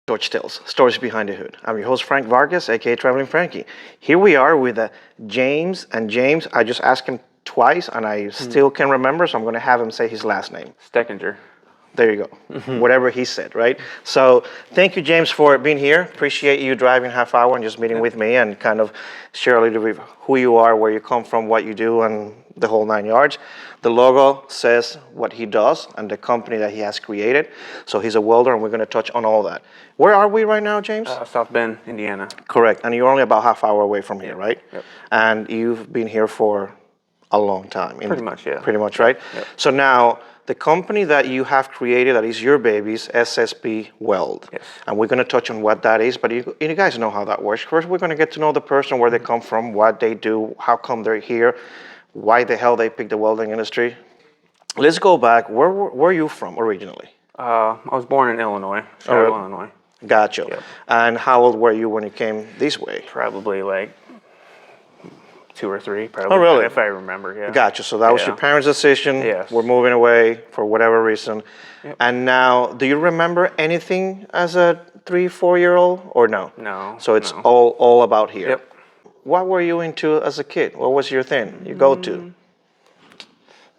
George Stills, Stories Behind the Hood. I'm your host, Frank Vargas, aka Traveling Frankie. Here we are with James, and James, I just asked him twice, and I still can remember, so I'm going to have him say his last name. Steeckinger. There you go. Whatever he said, right? So thank you, James, for being here. Appreciate you driving half hour and just meeting with me and kind of share a little bit who you are, where you come from, what you do, and the whole 9 yards. The logo says what he does and the company that he has created. So he's a welder, and we're going to touch on all that. Where are we right now, James? South Bend, Indiana. Correct. And you're only about half hour away from here, right? Yep. And you've been here for a long time. Pretty much, yeah. Pretty much, right? Yep. So now, the company that you have created that is your baby's SSP Weld. Yes. And we're going to touch on what that is, but you guys know how that works. First, we're going to get to know the person, where they come from, what they do, how come they're here, why the hell they picked the welding industry. Let's go back. Where are you from originally? I was born in Illinois, Chicago, Illinois. Gotcha. Yep. And how old were you when you came this way? Probably like 2 or 3, probably. Oh, really? If I remember, yeah. Gotcha. So that was your parents' decision. Yes. We're moving away for whatever reason. Yep. And now, do you remember anything as a 3-4-year-old or no? No. So it's all about here. Yep. What were you into as a kid? What was your thing? You go to?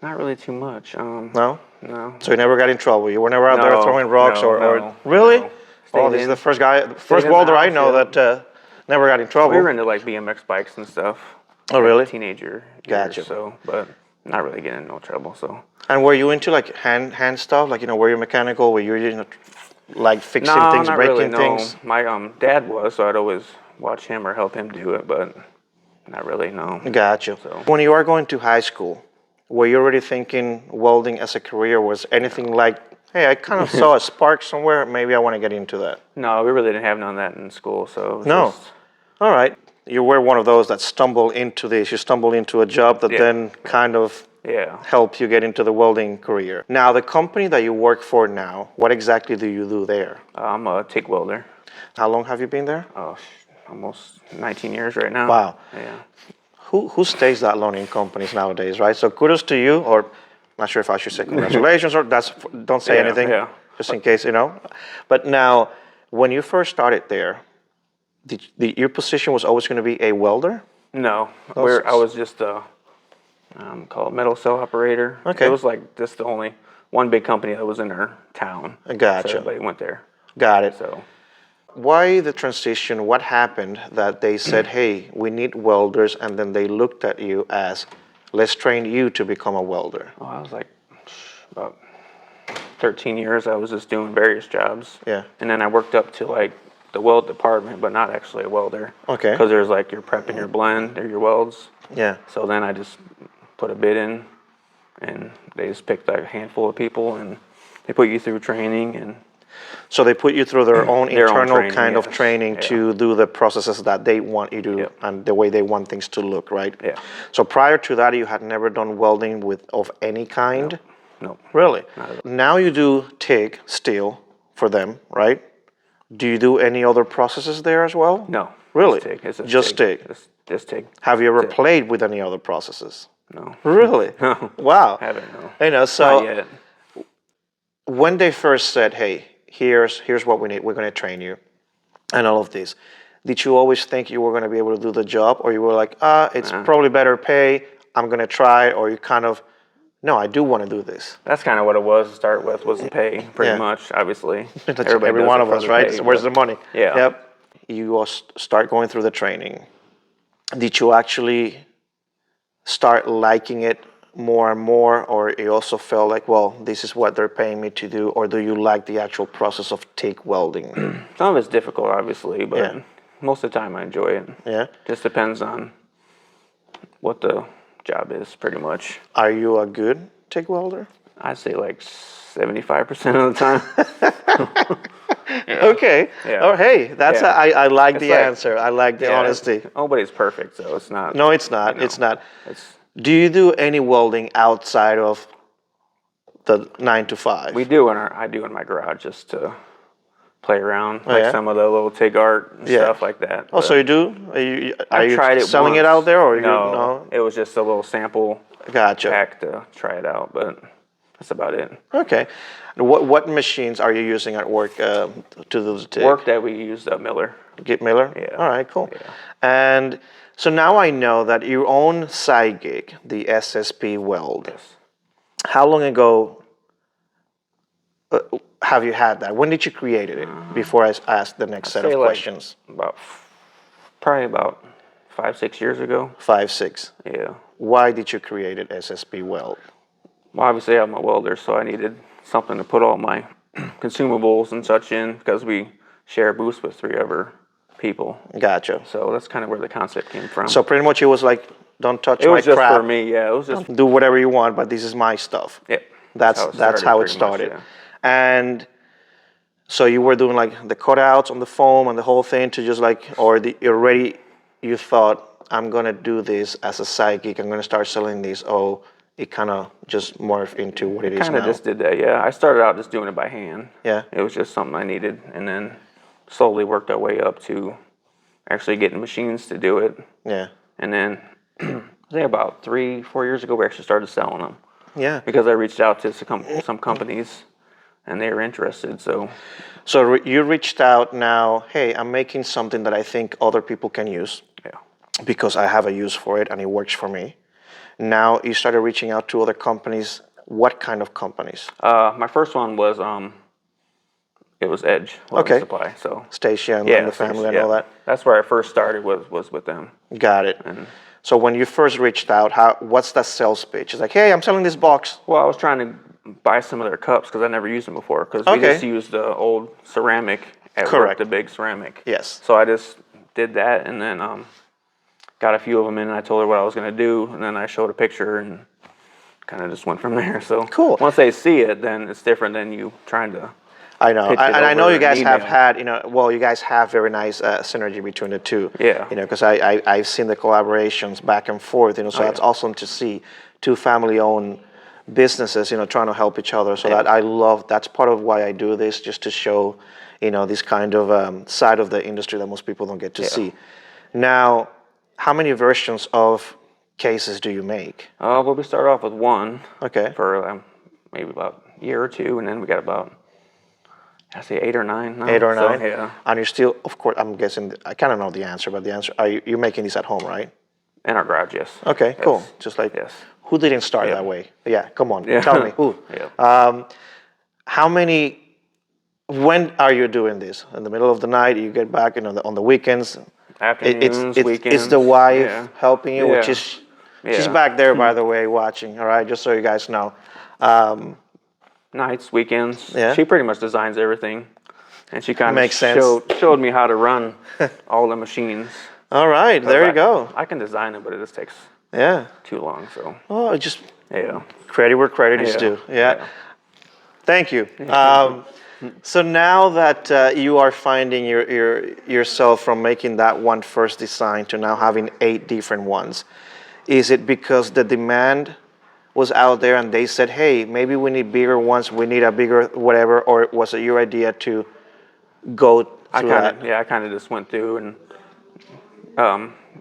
Not really too much. No? No. So you never got in trouble? You were never out there throwing rocks or really? No. Oh, this is the first welder I know that never got in trouble. We were into like BMX bikes and stuff. Oh, really? Teenager years, Gotcha. So, but not really getting in no trouble. So. And were you into like hand stuff? Like, were you mechanical? Were you like fixing things, not breaking really, things? No. My dad was, so I'd always watch him or help him do it, but not really, no. Gotcha. So. When you are going to high school, were you already thinking welding as a career? Was anything like, hey, I kind of saw a spark somewhere, maybe I want to get into that? No, we really didn't have none of that in school, so. It was No. Just... All right. You were one of those that stumbled into this. You stumbled into a job that then kind of helped you get into the welding career. Now, the company that you work for now, what exactly do you do there? I'm a TIG welder. How long have you been there? Oh, almost 19 years right now. Wow. Yeah. Who stays that long in companies nowadays, right? So kudos to you, or not sure if I should say congratulations, or don't say anything, just in case, But now, when you first started there, your position was always going to be a welder? No, I was just a called metal cell operator. Okay. It was like just the only one big company that was in our town. Gotcha. So everybody went there. Got it. So. Why the transition? What happened that they said, hey, we need welders, and then they looked at you as, let's train you to become a welder? Oh, I was like about 13 years. I was just doing various jobs. Yeah. And then I worked up to like the weld department, but not actually a welder. Okay. Because there's like your prep and your blend or your welds. Yeah. So then I just put a bid in, and they just picked like a handful of people, and they put you through training. And so they put you through their own internal training, kind of training to do the processes that they want you to and the way they want things to look, right? Yeah. So prior to that, you had never done welding of any kind? No. Really? Not at all. Now you do TIG steel for them, right? Do you do any other processes there as well? No. Really? Just TIG. Just TIG. Have you ever played with any other processes? No. Really? No. Wow. Haven't, no. So not yet. When they first said, hey, here's what we need, we're going to train you, and all of this, did you always think you were going to be able to do the job, or you were like, it's probably better pay, I'm going to try, or you kind of, no, I do want to do this? That's kind of what it was to start with, was the pay, pretty much, obviously. Every one of us, right? So where's the money? Yeah. Yep. You start going through the training. Did you actually start liking it more and more, or you also felt like, well, this is what they're paying me to do, or do you like the actual process of TIG welding? Some of it's difficult, obviously, but most of the time I enjoy it. Yeah. Just depends on what the job is, pretty much. Are you a good TIG welder? I'd say like 75% of the time. Okay. Yeah. Oh, hey, that's I like the answer. I like the honesty. Nobody's perfect, so it's not. No, it's not. It's not. It's Do you do any welding outside of the 9 to 5? We do I do in my garage just to play around, like some of the little TIG art and stuff like that. Oh, so you do? Are you tried it selling once. it out there, or no? It was just a little sample Gotcha. pack to try it out, but that's about it. Okay. What machines are you using at work to do the TIG? Work that we used Miller. Get Miller? Yeah. All right, cool. Yeah. And so now I know that your own side gig, the SSP Weld. Yes. How long ago have you had that? When did you create it? Before I ask the next set of say, like, questions. Probably about 5-6 years ago. 5, 6. Yeah. Why did you create it, SSP Weld? Well, obviously I'm a welder, so I needed something to put all my consumables and such in because we share a booth with 3 other people. Gotcha. So that's kind of where the concept came from. So pretty much it was like, don't touch it my was just crap. for me, yeah. It was just Do whatever you want, but this is my stuff. yeah. That's how it pretty much, started. yeah. And so you were doing like the cutouts on the foam and the whole thing to just like, or you thought, I'm gonna do this as a side gig, I'm gonna start selling these. Oh, it kind of just morphed into what it is now. Kind of just did that, yeah. I started out just doing it by hand. Yeah. It was just something I needed, and then slowly worked our way up to actually getting machines to do it. Yeah. And then I think about 3-4 years ago, we actually started selling them. Yeah. Because I reached out to some companies, and they were interested. So You reached out now, hey, I'm making something that I think other people can use yeah, because I have a use for it and it works for me. Now you started reaching out to other companies. What kind of companies? my first one was it was Edge Welding Okay. Supply. So Stacia and yeah, the family and yeah. all that? That's where I first started was with them. Got it. So when you first reached out, what's that sales pitch? It's like, hey, I'm selling this box. Well, I was trying to buy some of their cups because I never used them before. Because we Okay. just used the old ceramic at work, Correct. the big ceramic. Yes. So I just did that, and then got a few of them in, and I told her what I was going to do, and then I showed a picture, and kind of just went from there. So Cool. Once they see it, then it's different than you trying to. I know, pitch it and I know over you guys an have email. had, you guys have very nice synergy between the two. Yeah. Because I've seen the collaborations back and forth, so that's yeah. awesome to see 2 family-owned businesses, trying to help each other. So Yeah. that's part of why I do this, just to show, this kind of side of the industry that most people don't get to see. Now, how many versions of cases do you make? Well, we started off with one. Okay. For maybe about a year or 2, and then we got about, I say 8 or 9 now. 8 or 9? So, yeah. And you're still, of course, I'm guessing, I kind of know the answer, but the answer, you're making these at home, right? In our garage, yes. Okay, Yes. cool. Just like, Yes. who didn't start Yeah. that way? Yeah, come on, Yeah. tell me, who? Yeah. How many, when are you doing this? In the middle of the night, you get back, on the weekends? Afternoons, weekends. It's the wife yeah. helping you, which Yeah. is, she's Yeah. back there, by the way, watching, all right, just so you guys know. Nights, weekends. Yeah. She pretty much designs everything, and she kind Makes of sense. showed me how to run all the machines. All right, there you go. I can design it, but it just takes Yeah. too long. So Oh, just yeah. credit where credit is Yeah. due. Yeah. Thank you. So now that you are finding yourself from making that one first design to now having 8 different ones, is it because the demand was out there and they said, hey, maybe we need bigger ones, we need a bigger whatever, or was it your idea to go through that? I kind of just went through and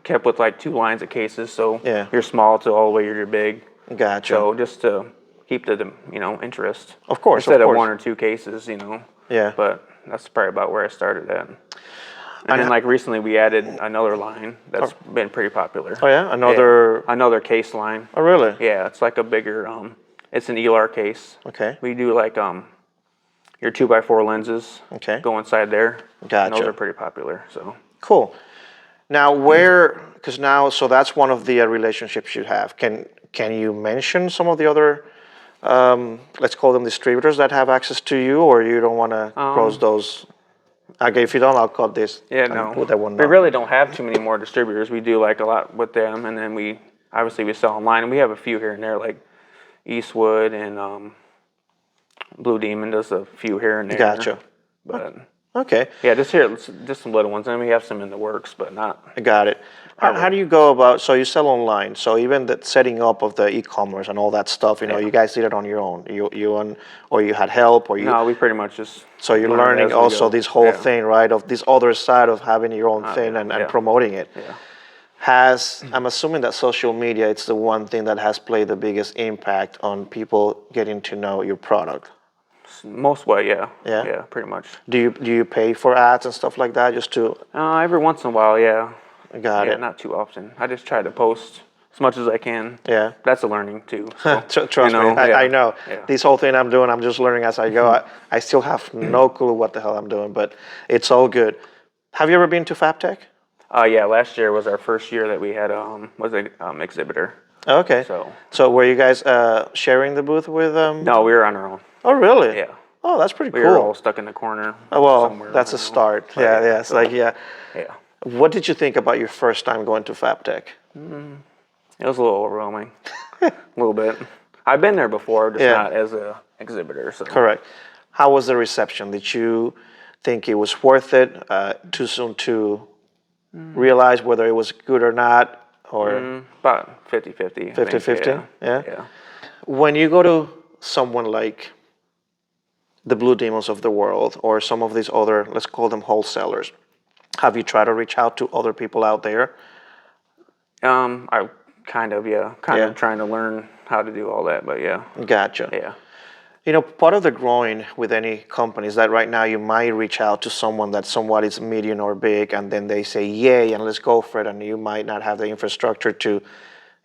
kept with like 2 lines of cases. So Yeah. you're small to all the way you're big. Gotcha. So just to keep the interest. Of course, Instead of of course. 1 or 2 cases, Yeah. But that's probably about where I started at. And then like recently we added another line that's been pretty popular. Oh yeah, Another case line. Oh really? Yeah, it's like a bigger it's an ELR case. Okay. We do like your 2x4 lenses. Okay. Go inside there. And Gotcha. those are pretty popular. So Cool. Now so that's one of the relationships you have. Can you mention some of the other, let's call them distributors that have access to you, or you don't want to close those? Okay, if you don't, I'll cut this. yeah, and no. put that one We down. really don't have too many more distributors. We do like a lot with them, and then we sell online, and we have a few here and there, like Eastwood and Blue Demon does a few here and there. Gotcha. But Okay, yeah, just some little ones, and we have some in the works, but not. I got it. How do you go about, so you sell online, so even the setting up of the e-commerce and all that stuff, you guys did it on your own, or you had help, or you, No, we pretty much just. so you're learn learning as we also go. this whole Yeah. thing, right, of this other side of having your own thing and yeah. promoting it. Yeah. I'm assuming that social media, it's the one thing that has played the biggest impact on people getting to know your product. Most way, yeah. Yeah? Yeah, pretty much. Do you pay for ads and stuff like that just to? Every once in a while, yeah. Got Yeah, it. not too often. I just try to post as much as I can. Yeah. That's a learning too. So, Trust me, I know. Yeah. This whole thing I'm doing, I'm just learning as I go. I still have no clue what the hell I'm doing, but it's all good. Have you ever been to FabTech? Yeah, last year was our first year that we had was an exhibitor. Okay. So were you guys sharing the booth with No, we were on our own. Oh, really? Yeah. Oh, that's pretty We cool. were all stuck in the corner. Oh, well, somewhere, that's I a don't know. start. But Yeah. It's so, like, yeah. Yeah. What did you think about your first time going to FabTech? It was a little overwhelming. A little bit. I've been there before, just Yeah. not as a exhibitor. So. Correct. How was the reception? Did you think it was worth it? Too soon to realize whether it was good or not? Or About 50-50. 50-50? Yeah. Yeah. When you go to someone like the Blue Demons of the world or some of these other, let's call them wholesalers, have you tried to reach out to other people out there? I kind of trying to learn how to do all that, but yeah. Gotcha. Yeah. You know, part of the growing with any company is that right now you might reach out to someone that somewhat is medium or big, and then they say, yay, and let's go for it. And you might not have the infrastructure to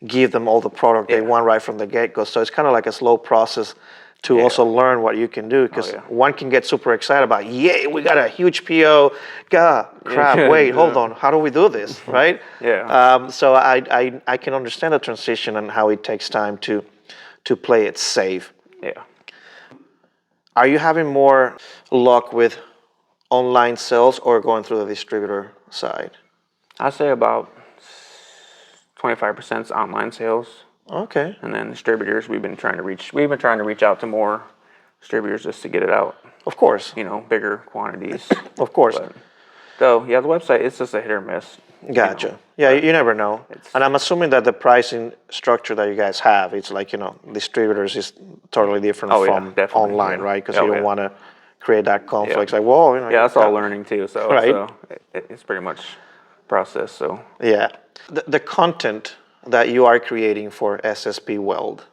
give them all the product they want right from the get-go. So it's kind of like a slow process to also learn what you can do, because one can get super excited about, yay, we got a huge PO. God, crap, wait, hold on, how do we do this, right? Yeah. So I can understand the transition and how it takes time to play it safe. Yeah. Are you having more luck with online sales or going through the distributor side? I say about 25% is online sales, Okay. and then distributors. We've been trying to reach out to more distributors just to get it out. Of course. Bigger quantities. Of course. But, so yeah, the website, it's just a hit or miss. Gotcha. Yeah, you never know. And I'm assuming that the pricing structure that you guys have, it's like, distributors is totally different from online, right? Because you don't want to create that conflict. It's like, whoa. Yeah, that's all learning too. So, Right. It's pretty much process. So Yeah. The content that you are creating for SSP Weld,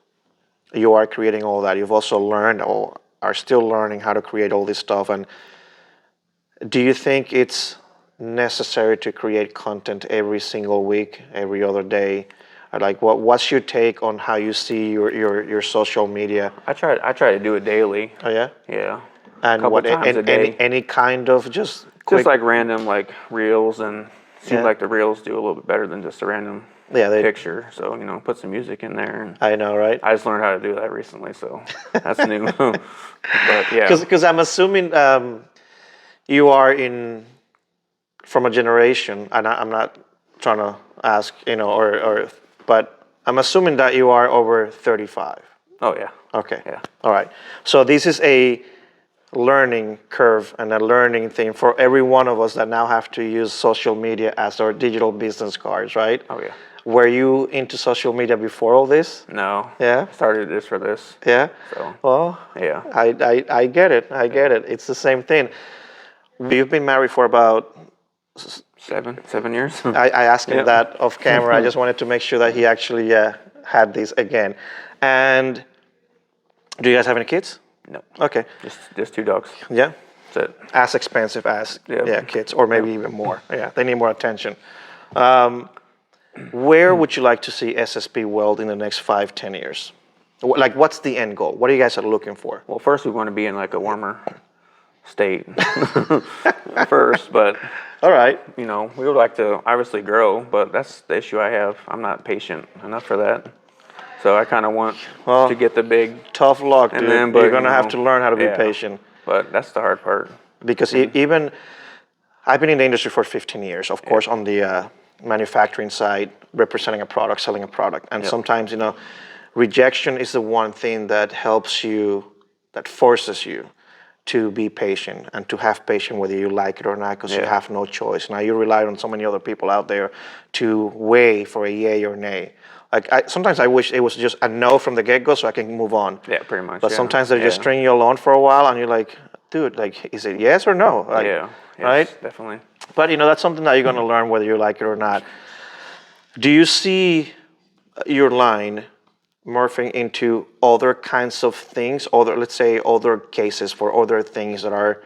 you are creating all that. You've also learned or are still learning how to create all this stuff. And do you think it's necessary to create content every single week, every other day? Or like, what's your take on how you see your social media? I try to do it daily. Oh yeah. Yeah. And Couple times a day. Any kind of just quick, Just like random reels, and seems Yeah. like the reels do a little bit better than just a random picture. So put some music in there. And I know, right? I just learned how to do that recently, so that's new. But yeah. Because I'm assuming you are from a generation, and I'm not trying to ask, but I'm assuming that you are over 35. Oh yeah. Okay. Yeah. All right. So this is a learning curve and a learning thing for every one of us that now have to use social media as our digital business cards, right? Oh yeah. Were you into social media before all this? No. Yeah. Started this for this. Yeah. So. Well, Yeah. I get it. I get it. It's the same thing. You've been married for about 7 years. I asked him that off camera. I just wanted to make sure that he actually had this again. And do you guys have any kids? No. Okay. Just 2 dogs. Yeah. That's it. As expensive as kids, or maybe even more. Yeah, they need more attention. Where would you like to see SSP Weld in the next 5-10 years? Like, what's the end goal? What are you guys are looking for? Well, first we want to be in a warmer state first, but All right. we would like to obviously grow, but that's the issue I have. I'm not patient enough for that. So I kind of want to get the big. Tough luck, dude. Then, You're gonna have to learn how to be patient. But that's the hard part. Because even I've been in the industry for 15 years, of course, on the manufacturing side, representing a product, selling a product, and sometimes rejection is the one thing that helps you, that forces you to be patient and to have patience whether you like it or not, because you have no choice. Now you rely on so many other people out there to weigh for a yay or nay. Like sometimes I wish it was just a no from the get-go so I can move on. Yeah, pretty much. But sometimes they're just stringing you along for a while, and you're like, dude, like, is it yes or no? Like, yes, right? Definitely. But that's something that you're gonna learn whether you like it or not. Do you see your line morphing into other kinds of things, other, let's say, other cases for other things that are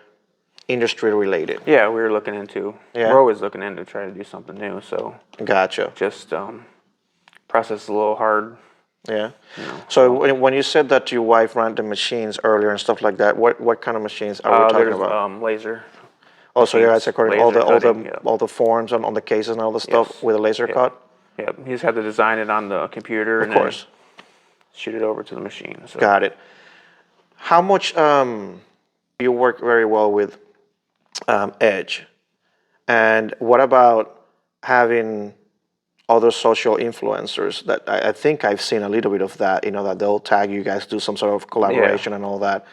industry related? Yeah, we were looking into. Yeah. We're always looking into trying to do something new. So Gotcha. just process is a little hard. Yeah. You know, So when you said that your wife ran the machines earlier and stuff like that, what kind of machines are we talking there's about? laser. Oh, so you guys are cutting all laser the cutting, yeah. all the forms on the cases and all the stuff Yes. with a laser Yeah. cut? Yeah, you just have to design it on the computer Of and course. then shoot it over to the machine. So. Got it. How much you work very well with Edge, and what about having other social influencers that I think I've seen a little bit of that, that they'll tag you guys, do some sort of collaboration and all that.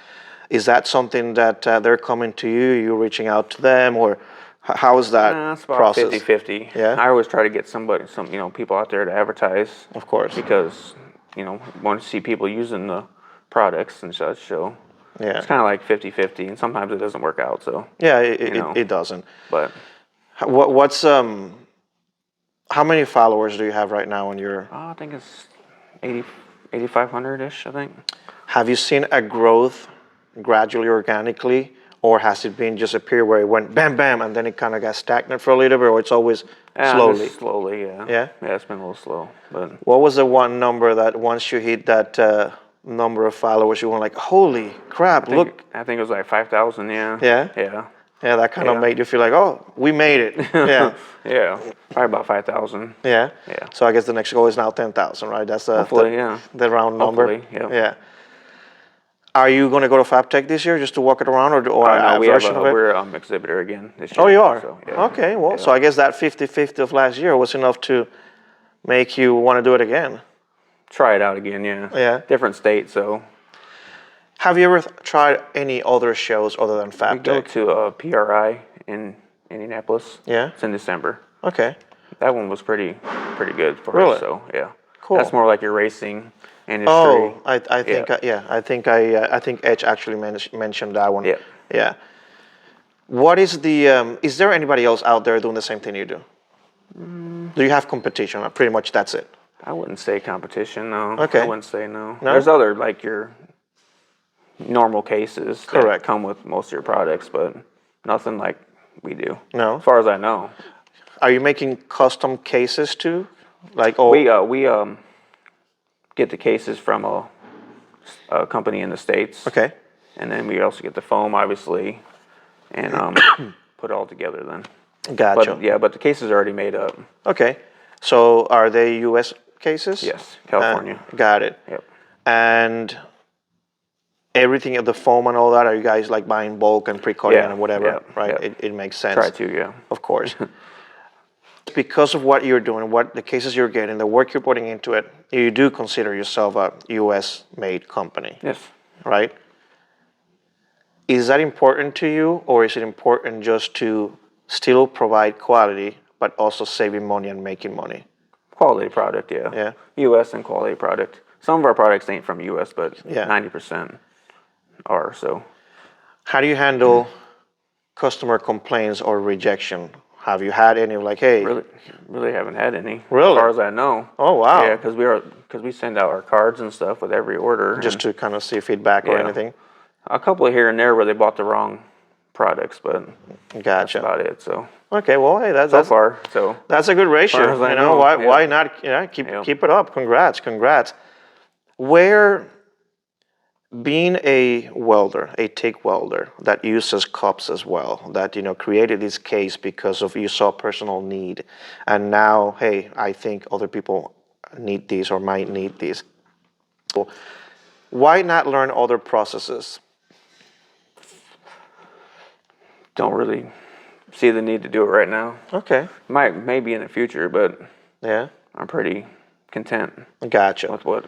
Is that something that they're coming to you, you reaching out to them, or how is that It's about process? 50-50. Yeah? I always try to get some people out there to advertise. Of course. Because, want to see people using the products and such. So Yeah. it's kind of like 50-50, and sometimes it doesn't work out. So Yeah, it doesn't. But What's how many followers do you have right now on your? I think it's 8,500-ish, I think. Have you seen a growth gradually, organically, or has it been just a period where it went bam, bam, and then it kind of got stagnant for a little bit, or it's always slowly? Just slowly, yeah. Yeah? Yeah, it's been a little slow. But What was the one number that once you hit that number of followers, you were like, holy crap, look. I think it was like 5,000, yeah. Yeah? Yeah. Yeah, that kind of Yeah. made you feel like, oh, we made it. Yeah. Yeah. Probably about 5,000. Yeah? Yeah. So I guess the next goal is now 10,000, right? That's Hopefully, yeah. the round number. Hopefully, yeah. Yeah. Are you going to go to FabTech this year just to walk it around, or No, a version of it? we're exhibitor again this year. Oh, you are? So, yeah. Okay, well, Yeah. so I guess that 50-50 of last year was enough to make you want to do it again. Try it out again, yeah. Yeah. Different state, so. Have you ever tried any other shows other than We go FabTech? to PRI in Indianapolis. Yeah? It's in December. Okay. That one was pretty good for Really? us, so yeah. Cool. That's more like your racing industry. Oh, I think Yeah. I think Edge actually mentioned that one. Yeah. Yeah. What is the is there anybody else out there doing the same thing you do? Do you have competition? Pretty much that's it. I wouldn't say competition, no. Okay. I wouldn't say no. No? There's other, like your normal cases Correct. that come with most of your products, but nothing like we do. No? As far as I know. Are you making custom cases too? Like We get the cases from a company in the States. Okay. And then we also get the foam, obviously, and put it all together then. Gotcha. But the case is already made up. Okay. So are they U.S. cases? Yes, California. Got it. Yep. And everything of the foam and all that, are you guys like buying bulk and pre-cutting Yeah, and whatever, yeah, right? yeah. It makes sense. Try to, yeah. Of course. Because of what you're doing, what the cases you're getting, the work you're putting into it, you do consider yourself a U.S. made company, Yes. right? Is that important to you, or is it important just to still provide quality, but also saving money and making money? Quality product, yeah. Yeah. U.S. and quality product. Some of our products ain't from U.S., but Yeah. 90% are, so. How do you handle customer complaints or rejection? Have you had any like, hey? Really haven't had any. Really? As far as I know. Oh, wow. Yeah, because we send out our cards and stuff with every order. Just to kind of see feedback or Yeah. anything? A couple here and there where they bought the wrong products, but that's Gotcha. about it. So Okay, well, hey, so far, so that's a good ratio. As far as I You know, know, yeah. why not? Keep it up. Congrats. Where being a welder, a TIG welder that uses cups as well, that created this case because of you saw personal need, and now, hey, I think other people need these or might need these. Why not learn other processes? don't really see the need to do it right now. Okay. Maybe in the future, but Yeah. I'm pretty content Gotcha. with what.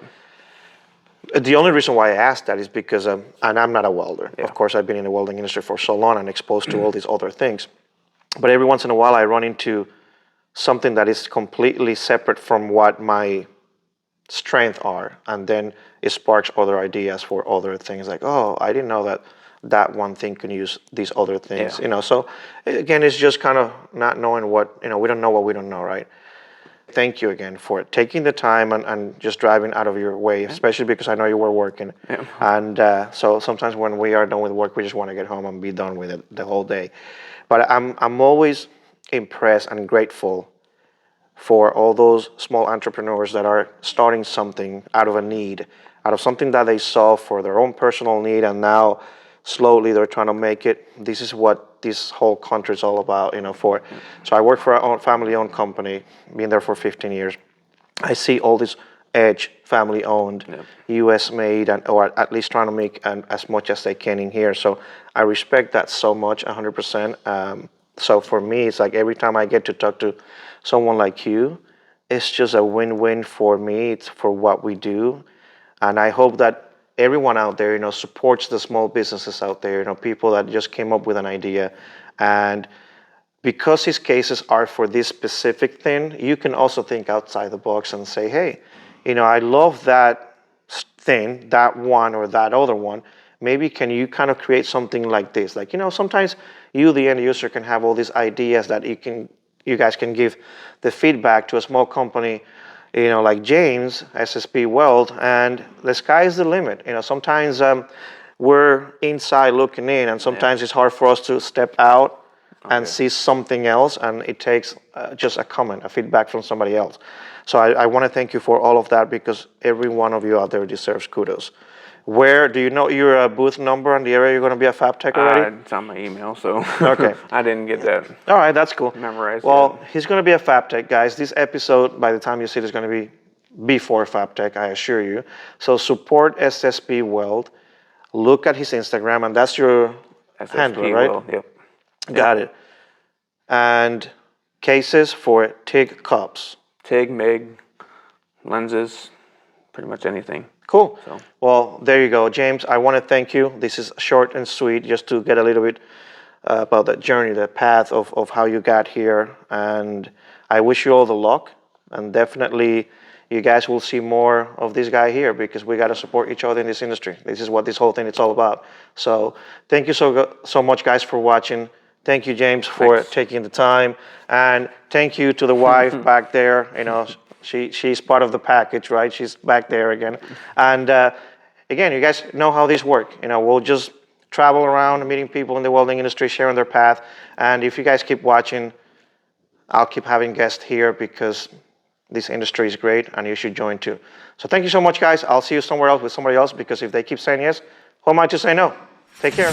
The only reason why I asked that is because, and I'm not a welder. Yeah. Of course, I've been in the welding industry for so long and exposed to all these other things. But every once in a while, I run into something that is completely separate from what my strengths are, and then it sparks other ideas for other things. Like, oh, I didn't know that one thing can use these other things. Yeah. So again, it's just kind of not knowing what we don't know what we don't know, right? thank you again for taking the time and just driving out of your way, especially because I know you were working. Yeah. And so sometimes when we are done with work, we just want to get home and be done with it the whole day. But I'm always impressed and grateful for all those small entrepreneurs that are starting something out of a need, out of something that they saw for their own personal need, and now slowly they're trying to make it. This is what this whole country is all about, So I work for a family-owned company, been there for 15 years. I see all this edge, family-owned, U.S.-made, or at least trying to make as much as they can in here. So I respect that so much, 100%. So for me, it's like every time I get to talk to someone like you, it's just a win-win for me. It's for what we do. And I hope that everyone out there, supports the small businesses out there, people that just came up with an idea. And because his cases are for this specific thing, you can also think outside the box and say, hey, I love that thing, that one or that other one. Maybe can you kind of create something like this? Like, sometimes you, the end user, can have all these ideas that you guys can give the feedback to a small company, like James, SSP Weld, and the sky is the limit. Sometimes we're inside looking in, and sometimes it's hard for us to step out and see something else, and it takes just a comment, a feedback from somebody else. So I want to thank you for all of that, because every one of you out there deserves kudos. Where do you know your booth number and the area you're going to be at FabTech already? It's on my email, so Okay. I didn't get that. All right, that's cool. Memorized. Well, he's going to be at FabTech, guys. This episode, by the time you see it, is going to be before FabTech, I assure you. So support SSP Weld. Look at his Instagram, and that's your handle, right? Weld, yep. Got it. And cases for TIG cups. Tig, Mig, lenses, pretty much anything. Cool. So. Well, there you go, James. I want to thank you. This is short and sweet, just to get a little bit about that journey, the path of how you got here. And I wish you all the luck. And definitely, you guys will see more of this guy here, because we got to support each other in this industry. This is what this whole thing is all about. So thank you so much, guys, for watching. Thank you, James, for taking the time. And thank you to the wife back there. She's part of the package, right? She's back there again. And again, you guys know how these work. We'll just travel around meeting people in the welding industry, sharing their path. And if you guys keep watching, I'll keep having guests here, because this industry is great and you should join too. So thank you so much, guys. I'll see you somewhere else with somebody else, because if they keep saying yes, who am I to say no? Take care.